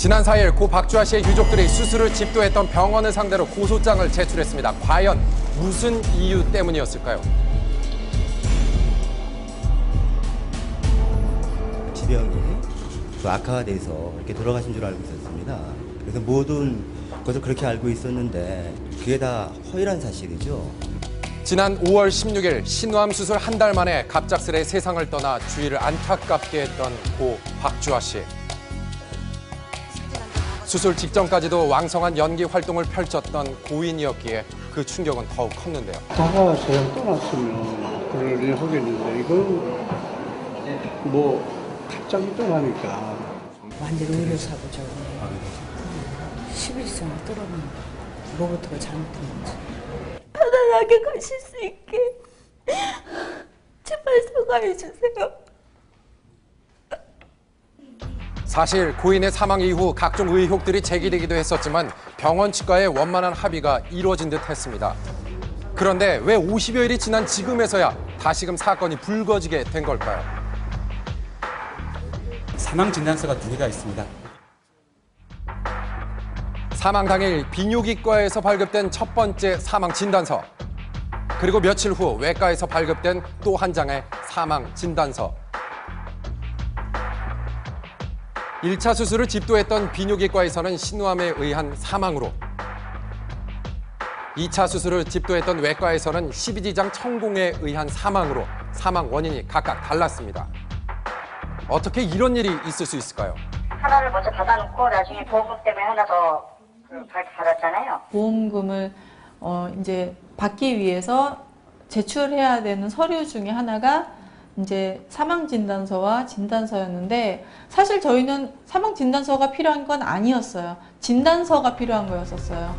지난 4일 고 박주아 씨의 유족들이 수술을 집도했던 병원을 상대로 고소장을 제출했습니다. 과연 무슨 이유 때문이었을까요? 지병이 악화가 돼서 이렇게 돌아가신 줄 알고 있었습니다. 그래서 모든 것을 그렇게 알고 있었는데 그게 다 허위란 사실이죠. 지난 5월 16일 신우암 수술 한 달 만에 갑작스레 세상을 떠나 주위를 안타깝게 했던 고 박주아 씨. 수술 직전까지도 왕성한 연기 활동을 펼쳤던 고인이었기에 그 충격은 더욱 컸는데요. 다가 세상 떠났으면 그럴 일 하겠는데 이건 갑자기 떠나니까. 완전 의료사고죠. 11선 떨어는 뭐부터가 잘못된 건지. 편안하게 가실 수 있게 제발 사과해 주세요. 사실 고인의 사망 이후 각종 의혹들이 제기되기도 했었지만 병원 측과의 원만한 합의가 이루어진 듯 했습니다. 그런데 왜 50여일이 지난 지금에서야 다시금 사건이 불거지게 된 걸까요? 사망 진단서가 2개가 있습니다. 사망 당일 비뇨기과에서 발급된 첫 번째 사망 진단서. 그리고 며칠 후 외과에서 발급된 또 한 장의 사망 진단서. 1차 수술을 집도했던 비뇨기과에서는 신우암에 의한 사망으로, 2차 수술을 집도했던 외과에서는 12지장 천공에 의한 사망으로 사망 원인이 각각 달랐습니다. 어떻게 이런 일이 있을 수 있을까요? 하나를 먼저 받아놓고 나중에 보험금 때문에 하나 더 받았잖아요. 보험금을 이제 받기 위해서 제출해야 되는 서류 중에 하나가 이제 사망진단서와 진단서였는데 사실 저희는 사망진단서가 필요한 건 아니었어요. 진단서가 필요한 거였었어요.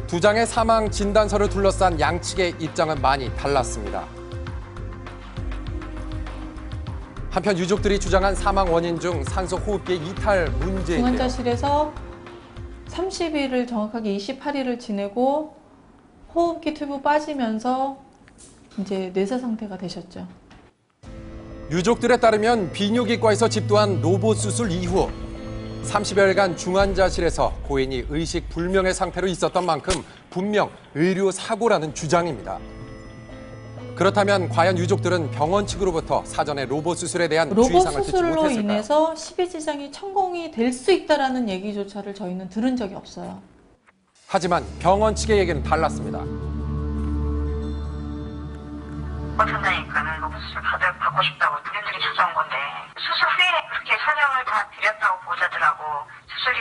두 장의 사망 진단서를 둘러싼 양측의 입장은 많이 달랐습니다. 한편 유족들이 주장한 사망 원인 중 산소 호흡기 이탈 문제인데요. 중환자실에서 30일을 정확하게 28일을 지내고 호흡기 튜브 빠지면서 이제 뇌사 상태가 되셨죠. 유족들에 따르면 비뇨기과에서 집도한 로봇 수술 이후 30여일간 중환자실에서 고인이 의식 불명의 상태로 있었던 만큼 분명 의료 사고라는 주장입니다. 그렇다면 과연 유족들은 병원 측으로부터 사전에 로봇 수술에 대한 로봇 주의사항을 듣지 수술로 못했을까요? 인해서 12지장이 천공이 될 수 있다는 얘기조차를 저희는 들은 적이 없어요. 하지만 병원 측의 얘기는 달랐습니다. 못한다니까는 로봇 수술 받고 싶다고 본인들이 찾아온 건데 수술 후에 그렇게 설명을 다 드렸다고 보자더라고. 수술이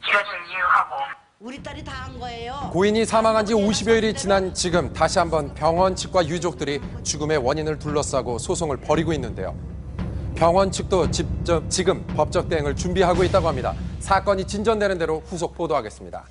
길어질 이유하고. 우리 딸이 다 한 거예요. 고인이 사망한 지 50여일이 지난 지금 다시 한번 병원 측과 유족들이 죽음의 원인을 둘러싸고 소송을 벌이고 있는데요. 병원 측도 지금 법적 대응을 준비하고 있다고 합니다. 사건이 진전되는 대로 후속 보도하겠습니다.